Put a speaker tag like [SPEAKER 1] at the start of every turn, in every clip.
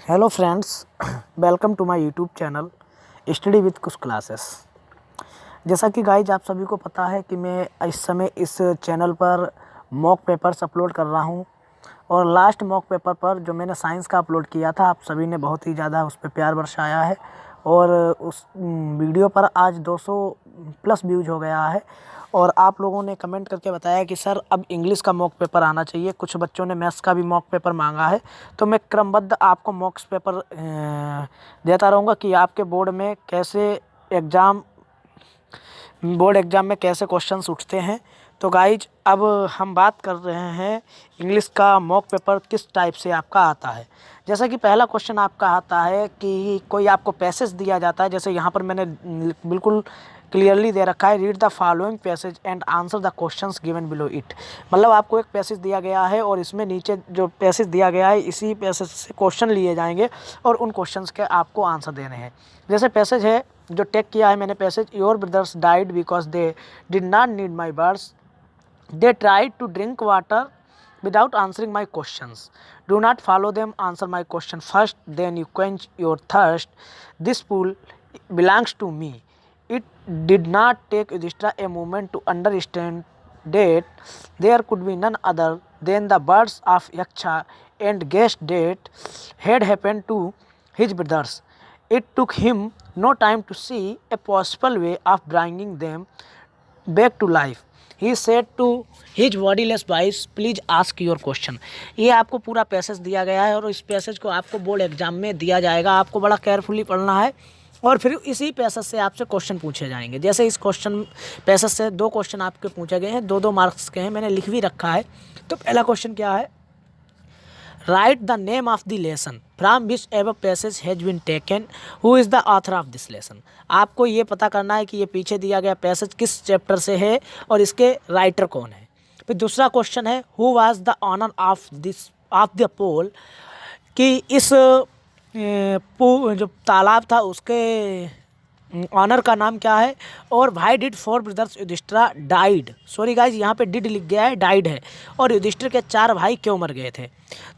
[SPEAKER 1] Hello friends, welcome to my YouTube channel study with कुछ classes. जैसा कि guys आप सभी को पता है कि मैं इस समय इस चैनल पर मॉक पेपर्स अपलोड कर रहा हूं और लास्ट मॉक पेपर पर जो मैंने साइंस का अपलोड किया था, आप सभी ने बहुत ही ज़्यादा उस पर प्यार बरसाया है और उस वीडियो पर आज 200 प्लस व्यूज हो गया है। और आप लोगों ने कमेंट करके बताया कि सर अब इंग्लिश का मॉक पेपर आना चाहिए, कुछ बच्चों ने मैथ्स का भी मॉक पेपर मांगा है। तो मैं क्रमबद्ध आपको मॉक पेपर देता रहूँगा कि आपके बोर्ड एग्ज़ाम में कैसे क्वेश्चंस उठते हैं। तो गाइज अब हम बात कर रहे हैं इंग्लिश का मॉक पेपर किस टाइप से आपका आता है। जैसा कि पहला क्वेश्चन आपका आता है कि कोई आपको पैसेज दिया जाता है, जैसे यहाँ पर मैंने बिल्कुल क्लियरली दे रखा है, read the following passage and answer the questions given below it. मतलब आपको एक पैसेज दिया गया है और इसमें नीचे जो पैसेज दिया गया है इसी पैसेज से क्वेश्चन लिए जाएंगे और उन क्वेश्चंस के आपको आंसर देने हैं। जैसे पैसेज है जो टेक किया है मैंने passage, your brothers died because they did not need my birds, they tried to drink water without answering my questions. Do not follow them, answer my question first, then you quench your thirst. This pool belongs to me. It did not take Yudhishthira a moment to understand that there could be none other than the birds of Yaksha and guessed that had happened to his brothers. It took him no time to see a possible way of bringing them back to life. He said to his bodiless voice, please ask your question. ये आपको पूरा passage दिया गया है और इस passage को आपको बोर्ड एग्जाम में दिया जाएगा। आपको बड़ा केयरफुली पढ़ना है और फिर इसी पैसेज से आपसे क्वेश्चन पूछे जाएंगे। जैसे इस क्वेश्चन पैसेज से 2 क्वेश्चन आपके पूछे गए हैं, 2-2 मार्क्स के हैं, मैंने लिख भी रखा है। तो पहला क्वेश्चन क्या है, write the name of the lesson from whichever passage has been taken, who is the author of this lesson. आपको ये पता करना है कि ये पीछे दिया गया पैसेज किस चैप्टर से है और इसके राइटर कौन है। फिर दूसरा क्वेश्चन है, who was the owner of the pole, कि इस जो तालाब था उसके ऑनर का नाम क्या है। और why did 4 brothers Yudhishthira died, sorry guys यहाँ पे डिड लिख गया है, डाइड है, और युधिष्ठिर के 4 भाई क्यों मर गए थे।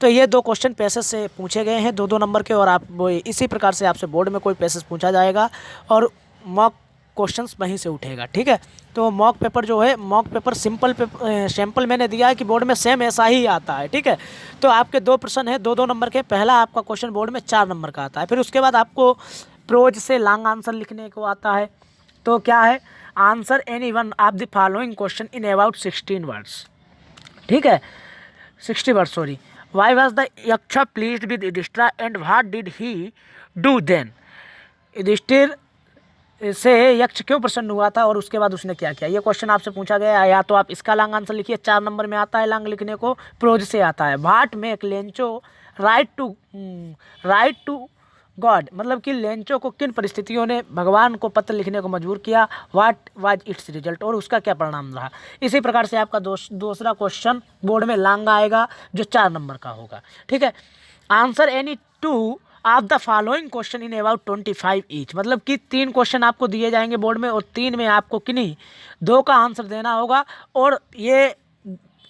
[SPEAKER 1] तो ये 2 क्वेश्चन पैसेज से पूछे गए हैं, 2-2 नंबर के। और आप इसी प्रकार से आपसे बोर्ड में कोई पैसेज पूछा जाएगा और मॉक क्वेश्चंस वहीं से उठेगा, ठीक है। तो मॉक पेपर जो है, मॉक पेपर सैम्पल मैंने दिया है कि बोर्ड में सेम ऐसा ही आता है, ठीक है। तो आपके 2 प्रश्न हैं 2-2 नंबर के। पहला आपका क्वेश्चन बोर्ड में 4 नंबर का आता है। फिर उसके बाद आपको प्रोज से लॉन्ग आंसर लिखने को आता है। तो क्या है, answer any one of the following question in about 16 words, ठीक है, 60 words sorry. Why was the Yaksha pleased with Yudhishthira and what did he do then. Yudhishthir से यक्ष क्यों प्रसन्न हुआ था और उसके बाद उसने क्या किया, ये क्वेश्चन आपसे पूछा गया है। या तो आप इसका लॉन्ग आंसर लिखिए, 4 नंबर में आता है लॉन्ग लिखने को, प्रोज से आता है। What make Lencho write to God, मतलब कि लेंचो को किन परिस्थितियों ने भगवान को पत्र लिखने को मजबूर किया। व्हाट वाज इट्स रिजल्ट, और उसका क्या परिणाम रहा। इसी प्रकार से आपका दूसरा क्वेश्चन बोर्ड में लॉन्ग आएगा जो 4 नंबर का होगा, ठीक है। Answer any 2 of the following question in about 25 each, मतलब कि 3 क्वेश्चन आपको दिए जाएंगे बोर्ड में और 3 में आपको किन्हीं 2 का आंसर देना होगा और ये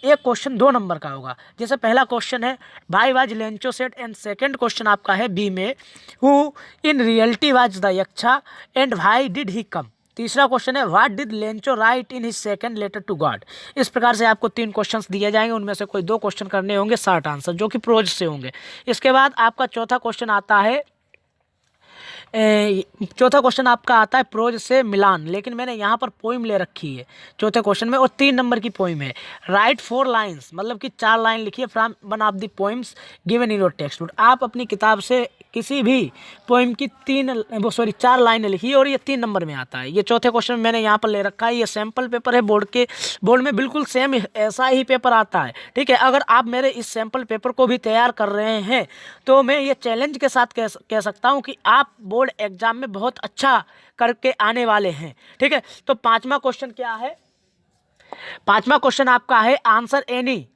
[SPEAKER 1] एक क्वेश्चन 2 नंबर का होगा। जैसे पहला क्वेश्चन है why was Lencho sad, and second question आपका है बी में, who in reality was the Yaksha and why did he come. तीसरा क्वेश्चन है what did Lencho write in his second letter to God. इस प्रकार से आपको 3 क्वेश्चंस दिए जाएंगे, उनमें से कोई 2 क्वेश्चन करने होंगे शॉर्ट आंसर जो कि प्रोज से होंगे। इसके बाद आपका चौथा क्वेश्चन आता है, चौथा क्वेश्चन आपका आता है प्रोज से मिलान, लेकिन मैंने यहाँ पर पोइम ले रखी है चौथे क्वेश्चन में और 3 नंबर की पोइम है। राइट 4 लाइन्स, मतलब कि 4 लाइन लिखिए from one of the poems given in your text book. आप अपनी किताब से किसी भी पोइम की 4 लाइनें लिखिए और ये 3 नंबर में आता है। ये चौथे क्वेश्चन में मैंने यहाँ पर ले रखा है। ये सैम्पल पेपर है बोर्ड में बिल्कुल सेम ऐसा ही पेपर आता है, ठीक है। अगर आप मेरे इस सैम्पल पेपर को भी तैयार कर रहे हैं तो मैं ये चैलेंज के साथ कह सकता हूँ कि आप बोर्ड एग्जाम में बहुत अच्छा करके आने वाले हैं, ठीक है। तो 5वां क्वेश्चन क्या है, 5वां क्वेश्चन आपका है answer any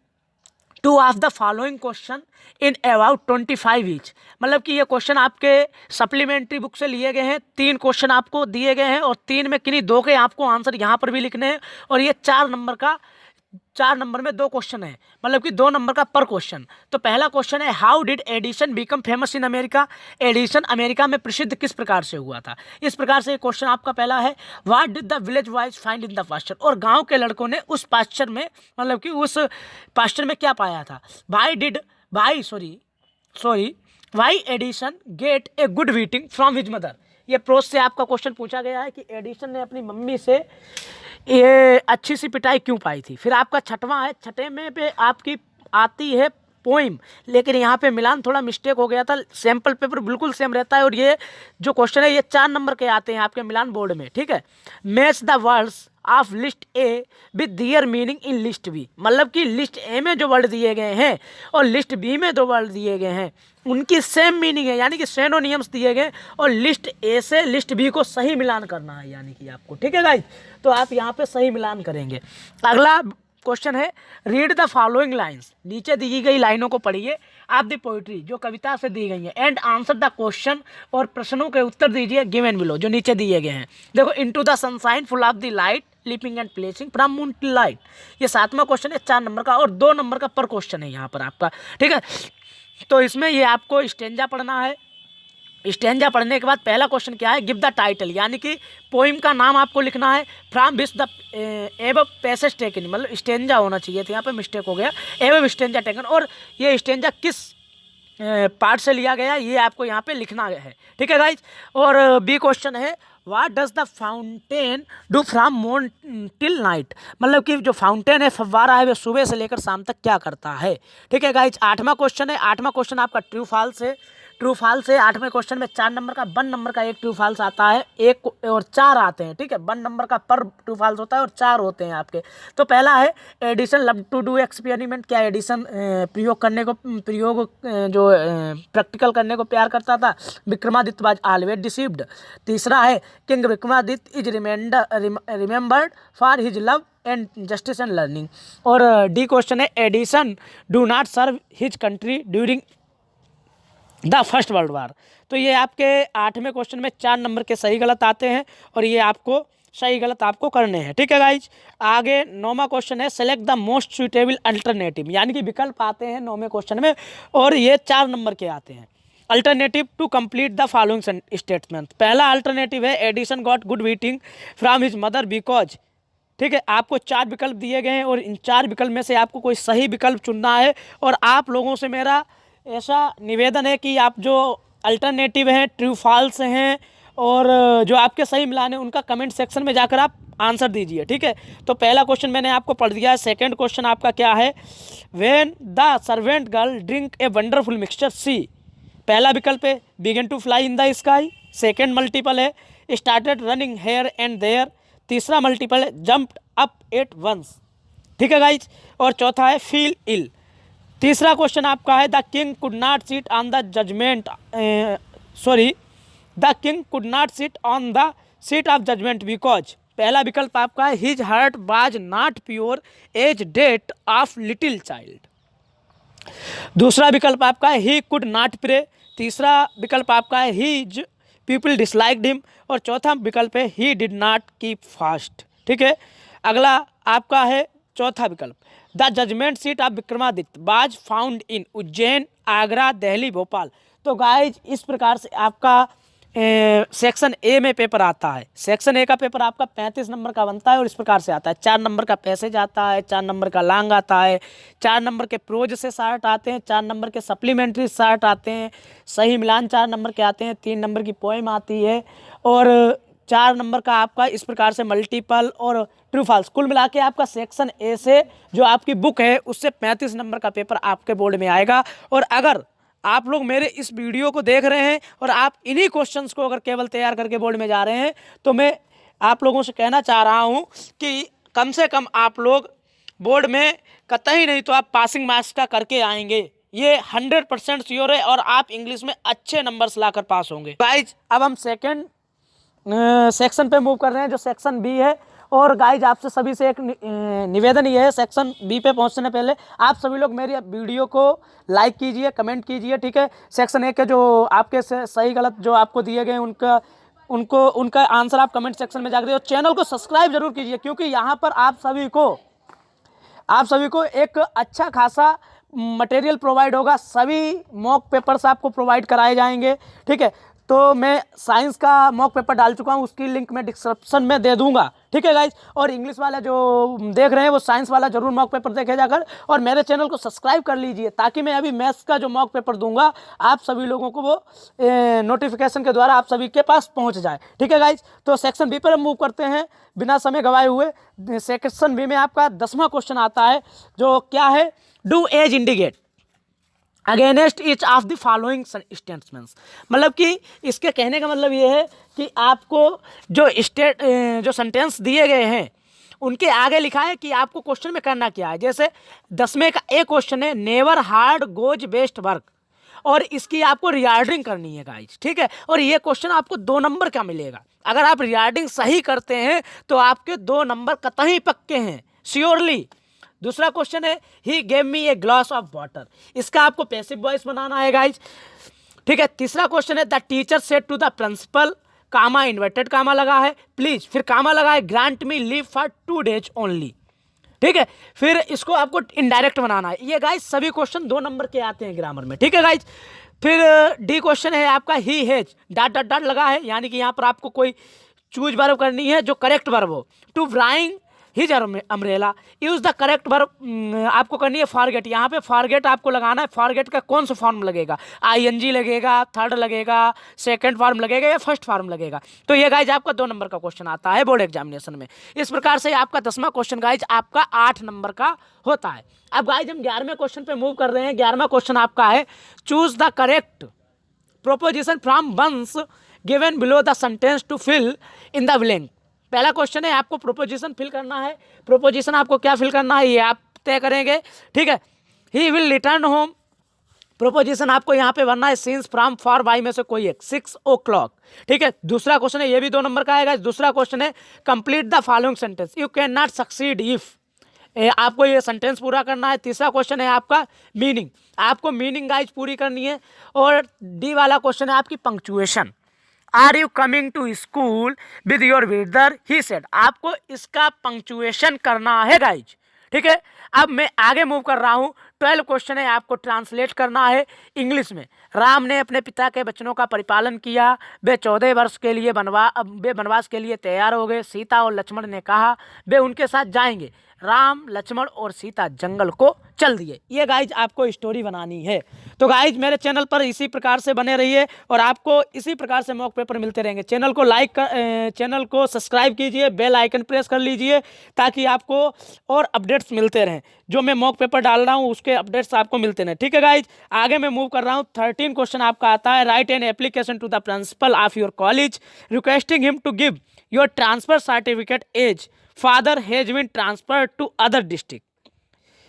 [SPEAKER 1] 2 of the following question in about 25 each, मतलब कि ये क्वेश्चन आपके सप्लीमेंट्री बुक से लिए गए हैं। 3 क्वेश्चन आपको दिए गए हैं और 3 में किन्हीं 2 के आपको आंसर यहाँ पर भी लिखने हैं और ये 4 नंबर का 4 नंबर में 2 क्वेश्चन है, मतलब कि 2 नंबर का पर क्वेश्चन। तो पहला क्वेश्चन है how did Edison become famous in America, Edison America में प्रसिद्ध किस प्रकार से हुआ था। इस प्रकार से क्वेश्चन आपका पहला है what did the village boys find in the pasture, और गांव के लड़कों ने उस पास्चर में, मतलब कि उस पास्चर में क्या पाया था। Why Edison get a good beating from his mother, ये प्रोस से आपका क्वेश्चन पूछा गया है कि एडिशन ने अपनी मम्मी से ये अच्छी सी पिटाई क्यों पाई थी। फिर आपका छठवां है, छठे में पे आपकी आती है पोइम, लेकिन यहाँ पे मिलान थोड़ा मिस्टेक हो गया था, सैम्पल पेपर बिल्कुल सेम रहता है और ये जो क्वेश्चन है ये 4 नंबर के आते हैं आपके मिलान बोर्ड में, ठीक है। Match the words of list A with their meaning in list B, मतलब कि लिस्ट ए में जो वर्ड दिए गए हैं और लिस्ट बी में जो वर्ड दिए गए हैं उनकी सेम मीनिंग है, यानी कि सिनोनिम्स दिए गए, और लिस्ट ए से लिस्ट बी को सही मिलान करना है यानी कि आपको, ठीक है गाइस। तो आप यहाँ पे सही मिलान करेंगे। अगला क्वेश्चन है रीड द फॉलोइंग लाइंस, नीचे दी गई लाइनों को पढ़िए आप दी पोइट्री जो कविता से दी गई है, एंड आंसर द क्वेश्चन, और प्रश्नों के उत्तर दीजिए गिवन बिलो जो नीचे दिए गए हैं। देखो into the sunshine full of the light leaping and placing from moon to light, ये 7वां क्वेश्चन है 4 नंबर का, और 2 नंबर का पर क्वेश्चन है यहाँ पर आपका, ठीक है। तो इसमें ये आपको स्टेंजा पढ़ना है। स्टेंजा पढ़ने के बाद पहला क्वेश्चन क्या है, गिव द टाइटल, यानी कि पोइम का नाम आपको लिखना है। From which the above passage taken, मतलब स्टेंजा होना चाहिए था, यहाँ पे मिस्टेक हो गया, एब स्टेंजा टेकन, और ये स्टेंजा किस पार्ट से लिया गया ये आपको यहाँ पे लिखना है, ठीक है गाइज। और बी क्वेश्चन है what does the fountain do from morning till night, मतलब कि जो फाउंटेन है फव्वारा है वो सुबह से लेकर शाम तक क्या करता है, ठीक है गाइज। 8वां क्वेश्चन है, 8वां क्वेश्चन आपका ट्रू फॉल्स है। ट्रू फॉल्स है 8वें क्वेश्चन में 4 नंबर का 1 नंबर का एक ट्रू फॉल्स आता है, 1 और 4 आते हैं, ठीक है। 1 नंबर का पर ट्रू फॉल्स होता है और 4 होते हैं आपके। तो पहला है Edison love to do experiment, क्या एडिशन प्रयोग जो प्रैक्टिकल करने को प्यार करता था। Vikramaditya was always deceived. तीसरा है king Vikramaditya is remembered for his love and justice and learning. और डी क्वेश्चन है Edison do not serve his country during the first world war. तो ये आपके 8वें क्वेश्चन में 4 नंबर के सही गलत आते हैं और ये आपको सही गलत आपको करने हैं, ठीक है गाइज। आगे 9वां क्वेश्चन है select the most suitable alternative, यानी कि विकल्प आते हैं 9वें क्वेश्चन में और ये 4 नंबर के आते हैं। Alternative to complete the following statement, पहला अल्टरनेटिव है Edison got good beating from his mother because, ठीक है। आपको 4 विकल्प दिए गए हैं और इन 4 विकल्प में से आपको कोई सही विकल्प चुनना है। और आप लोगों से मेरा ऐसा निवेदन है कि आप जो अल्टरनेटिव हैं ट्रू फॉल्स हैं और जो आपके सही मिलान है उनका कमेंट सेक्शन में जाकर आप आंसर दीजिए, ठीक है। तो पहला क्वेश्चन मैंने आपको पढ़ दिया है। सेकंड क्वेश्चन आपका क्या है, when the servant girl drink a wonderful mixture she, पहला विकल्प है begin to fly in the sky. Second multiple है started running here and there. तीसरा मल्टीपल है जंप्ड अप एट वंस, ठीक है गाइज। और चौथा है फील इल। तीसरा क्वेश्चन आपका है the king could not sit on the judgement, the king could not sit on the seat of judgement because, पहला विकल्प आपका है his heart was not pure as that of little child. दूसरा विकल्प आपका है ही कुड नॉट प्रे। तीसरा विकल्प आपका है हिज पीपल डिसलाइक्ड हिम। और चौथा विकल्प है he did not keep fast, ठीक है। अगला आपका है चौथा विकल्प the judgement seat of Vikramaditya was found in Ujjain, Agra, Delhi, Bhopal. तो गाइज इस प्रकार से आपका सेक्शन ए में पेपर आता है। सेक्शन ए का पेपर आपका 35 नंबर का बनता है और इस प्रकार से आता है। 4 नंबर का पैसेज आता है, 4 नंबर का लॉन्ग आता है, 4 नंबर के प्रोज से शार्ट आते हैं, 4 नंबर के सप्लीमेंट्री शार्ट आते हैं, सही मिलान 4 नंबर के आते हैं, 3 नंबर की पोएम आती है और 4 नंबर का आपका इस प्रकार से मल्टीपल और ट्रू फॉल्स। कुल मिला के आपका सेक्शन ए से जो आपकी बुक है उससे 35 नंबर का पेपर आपके बोर्ड में आएगा। और अगर आप लोग मेरे इस वीडियो को देख रहे हैं और आप इन्हीं क्वेश्चंस को अगर केवल तैयार करके बोर्ड में जा रहे हैं तो मैं आप लोगों से कहना चाह रहा हूं कि कम से कम आप लोग बोर्ड में कतई नहीं तो आप पासिंग मार्क्स का करके आएंगे, ये 100% श्योर है और आप इंग्लिश में अच्छे नंबर्स लाकर पास होंगे। गाइज अब हम सेकेंड सेक्शन पे मूव कर रहे हैं जो सेक्शन बी है। और गाइज आपसे सभी से एक निवेदन ये है, सेक्शन बी पे पहुंचने पहले आप सभी लोग मेरी वीडियो को लाइक कीजिए, कमेंट कीजिए, ठीक है। सेक्शन ए के जो आपके सही गलत जो आपको दिए गए उनका आंसर आप कमेंट सेक्शन में जाकर और चैनल को सब्सक्राइब जरूर कीजिए क्योंकि यहाँ पर आप सभी को आप सभी को एक अच्छा खासा मटेरियल प्रोवाइड होगा, सभी मॉक पेपर्स आपको प्रोवाइड कराए जाएंगे। ठीक है, तो मैं साइंस का मॉक पेपर डाल चुका हूँ, उसकी लिंक मैं डिस्क्रिप्शन में दे दूंगा। ठीक है गाइज, और इंग्लिश वाला जो देख रहे हैं वो साइंस वाला जरूर मॉक पेपर देखे जाकर, और मेरे चैनल को सब्सक्राइब कर लीजिए ताकि मैं अभी मैथ्स का जो मॉक पेपर दूंगा आप सभी लोगों को वो नोटिफिकेशन के द्वारा आप सभी के पास पहुंच जाए। ठीक है गाइज, तो सेक्शन बी पर हम मूव करते हैं बिना समय गवाए हुए। सेक्शन बी में आपका 10वां क्वेश्चन आता है, जो क्या है, do as indicate against each of the following statements. मतलब कि इसके कहने का मतलब ये है कि आपको जो सेंटेंस दिए गए हैं उनके आगे लिखा है कि आपको क्वेश्चन में करना क्या है। जैसे 10वें का एक क्वेश्चन है, never hard goes best work, और इसकी आपको रिगार्डिंग करनी है गाइज। ठीक है, और ये क्वेश्चन आपको 2 नंबर का मिलेगा। अगर आप रिगार्डिंग सही करते हैं तो आपके 2 नंबर कतई पक्के हैं, श्योरली। दूसरा क्वेश्चन है, he gave me a glass of water, इसका आपको पैसिव वॉइस बनाना है गाइज। ठीक है, तीसरा क्वेश्चन है, the teacher said to the principal, comma inverted comma लगा है प्लीज, फिर कामा लगा है, grant me leave for 2 days only. ठीक है, फिर इसको आपको इनडायरेक्ट बनाना है। ये गाइज सभी क्वेश्चन 2 नंबर के आते हैं ग्रामर में। ठीक है गाइज, फिर डी क्वेश्चन है आपका, he has dot dot dot लगा है, यानी कि यहाँ पर आपको कोई चूज वर्ब करनी है जो करेक्ट वर्ब हो। To bring his umbrella, use the correct verb आपको करनी है फॉरगेट। यहाँ पे फॉरगेट आपको लगाना है, फॉरगेट का कौन सा फॉर्म लगेगा, आईएनजी लगेगा, थर्ड लगेगा, सेकंड फॉर्म लगेगा या फर्स्ट फॉर्म लगेगा। तो ये गाइज आपका 2 नंबर का क्वेश्चन आता है बोर्ड एग्जामिनेशन में। इस प्रकार से आपका 10वां क्वेश्चन गाइज आपका 8 नंबर का होता है। अब गाइज हम 11वें क्वेश्चन पे मूव कर रहे हैं। 11वां क्वेश्चन आपका है, choose the correct proposition from ones given below the sentence to fill in the blank. पहला क्वेश्चन है, आपको प्रोपोजिशन फिल करना है। प्रोपोजिशन आपको क्या फिल करना है ये आप तय करेंगे। ठीक है, he will return home, proposition आपको यहाँ पे बनना है, सीन्स फ्रॉम फॉर बाई में से कोई एक, 6 o'clock। ठीक है, दूसरा क्वेश्चन है, ये भी 2 नंबर का आएगा। दूसरा क्वेश्चन है, complete the following sentence, you can not succeed if, आपको ये सेंटेंस पूरा करना है। तीसरा क्वेश्चन है आपका मीनिंग, आपको मीनिंग गाइज पूरी करनी है। और डी वाला क्वेश्चन है आपकी punctuation, are you coming to school with your brother he said, आपको इसका पंक्चुएशन करना है गाइज। ठीक है, अब मैं आगे मूव कर रहा हूँ। 12 क्वेश्चन है, आपको ट्रांसलेट करना है इंग्लिश में। राम ने अपने पिता के वचनों का परिपालन किया, वे 14 वर्ष के लिए वनवास के लिए तैयार हो गए। सीता और लक्ष्मण ने कहा वे उनके साथ जाएंगे। राम, लक्ष्मण और सीता जंगल को चल दिए। ये गाइज आपको स्टोरी बनानी है। तो गाइज मेरे चैनल पर इसी प्रकार से बने रहिए और आपको इसी प्रकार से मॉक पेपर मिलते रहेंगे। चैनल को चैनल को सब्सक्राइब कीजिए, बेल आइकन प्रेस कर लीजिए ताकि आपको और अपडेट्स मिलते रहें। जो मैं मॉक पेपर डाल रहा हूँ उसके अपडेट्स आपको मिलते रहें। ठीक है गाइज, आगे मैं मूव कर रहा हूँ। 13 क्वेश्चन आपका आता है, write an application to the principal of your college requesting him to give your transfer certificate as father has been transferred to other district.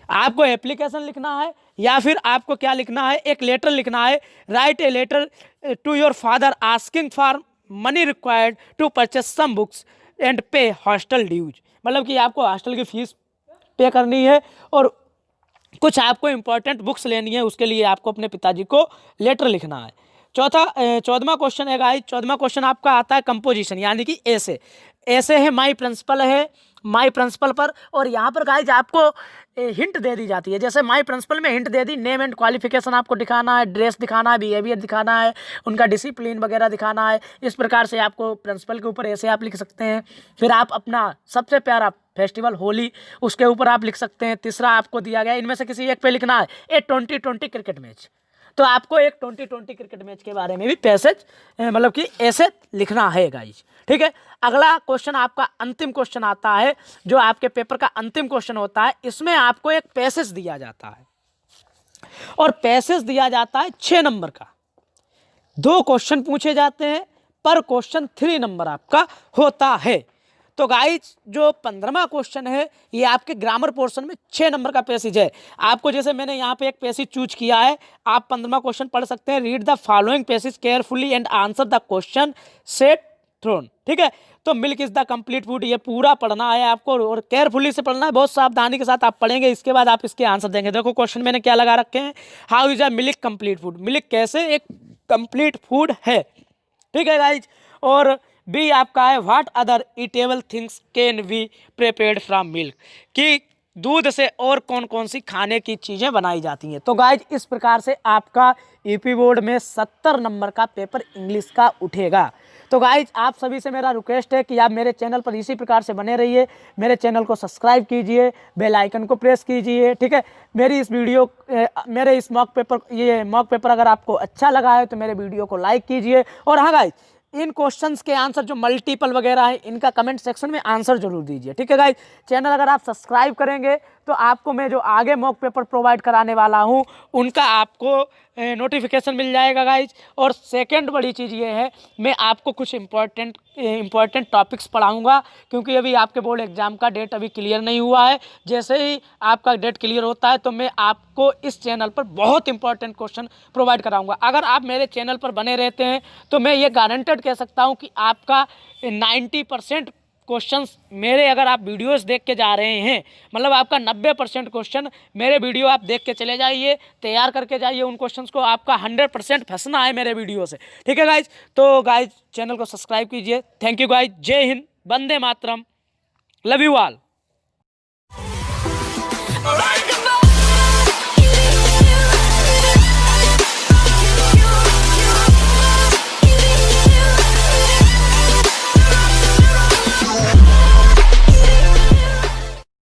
[SPEAKER 1] आपको एप्लीकेशन लिखना है या फिर आपको क्या लिखना है, एक लेटर लिखना है। Write a letter to your father asking for money required to purchase some books and pay hostel dues, मतलब कि आपको हॉस्टल की फीस पे करनी है और कुछ आपको इंपॉर्टेंट बुक्स लेनी है, उसके लिए आपको अपने पिताजी को लेटर लिखना है। 14वां क्वेश्चन है गाइस। 14वां क्वेश्चन आपका आता है कंपोजिशन, यानी कि ऐसे है माई प्रिंसिपल है, माई प्रिंसिपल पर, और यहाँ पर गाइज आपको हिंट दे दी जाती है। जैसे माई प्रिंसिपल में hint they the, name and qualification आपको दिखाना है, ड्रेस दिखाना है, बिहेवियर दिखाना है, उनका डिसिप्लिन वगैरह दिखाना है। इस प्रकार से आपको प्रिंसिपल के ऊपर ऐसे आप लिख सकते हैं। फिर आप अपना सबसे प्यारा फेस्टिवल होली, उसके ऊपर आप लिख सकते हैं। तीसरा आपको दिया गया, इनमें से किसी एक पे लिखना है ए 2020 क्रिकेट मैच, तो आपको एक 2020 क्रिकेट मैच के बारे में भी पैसेज मतलब कि ऐसे लिखना है गाइज। ठीक है, अगला क्वेश्चन आपका अंतिम क्वेश्चन आता है, जो आपके पेपर का अंतिम क्वेश्चन होता है। इसमें आपको एक पैसेज दिया जाता है और पैसेज दिया जाता है 6 नंबर का। 2 क्वेश्चन पूछे जाते हैं, पर क्वेश्चन 3 नंबर आपका होता है। तो गाइज जो 15वां क्वेश्चन है ये आपके ग्रामर पोर्शन में 6 नंबर का पैसेज है। आपको जैसे मैंने यहाँ पे एक पैसेज चूज किया है, आप 15वां क्वेश्चन पढ़ सकते हैं। Read the following passage carefully and answer the question set thrown. ठीक है, तो milk is the complete food, ये पूरा पढ़ना है आपको और केयरफुली से पढ़ना है, बहुत सावधानी के साथ आप पढ़ेंगे। इसके बाद आप इसके आंसर देंगे। देखो क्वेश्चन मैंने क्या लगा रखे हैं, how is a milk complete food, milk कैसे एक कंप्लीट फूड है। ठीक है गाइज, और बी आपका है what other eatable things can be prepared from milk, कि दूध से और कौन कौन सी खाने की चीज़ें बनाई जाती हैं। तो गाइज इस प्रकार से आपका यूपी बोर्ड में 70 नंबर का पेपर इंग्लिश का उठेगा। तो गाइज आप सभी से मेरा रिक्वेस्ट है कि आप मेरे चैनल पर इसी प्रकार से बने रहिए, मेरे चैनल को सब्सक्राइब कीजिए, बेल आइकन को प्रेस कीजिए, ठीक है। मेरी इस वीडियो मेरे इस मॉक पेपर अगर आपको अच्छा लगा है तो मेरे वीडियो को लाइक कीजिए। और हाँ गाइज, इन क्वेश्चंस के आंसर जो मल्टीपल वगैरह है इनका कमेंट सेक्शन में आंसर जरूर दीजिए, ठीक है गाइज। चैनल अगर आप सब्सक्राइब करेंगे तो आपको मैं जो आगे मॉक पेपर प्रोवाइड कराने वाला हूं उनका आपको नोटिफिकेशन मिल जाएगा गाइज। और सेकंड बड़ी चीज़ ये है, मैं आपको कुछ इंपॉर्टेंट टॉपिक्स पढ़ाऊंगा, क्योंकि अभी आपके बोर्ड एग्जाम का डेट अभी क्लियर नहीं हुआ है। जैसे ही आपका डेट क्लियर होता है तो मैं आपको इस चैनल पर बहुत इंपॉर्टेंट क्वेश्चन प्रोवाइड कराऊंगा। अगर आप मेरे चैनल पर बने रहते हैं तो मैं ये गारंटेड कह सकता हूं कि आपका 90% क्वेश्चंस मेरे, अगर आप वीडियोस देख के जा रहे हैं, मतलब आपका 90% क्वेश्चन मेरे वीडियो आप देख के चले जाइए, तैयार करके जाइए उन क्वेश्चंस को, आपका 100% फंसना है मेरे वीडियो से, ठीक है गाइज। तो गाइज चैनल को सब्सक्राइब कीजिए। Thank you guys. जय Hind, Vande Mataram, love you all.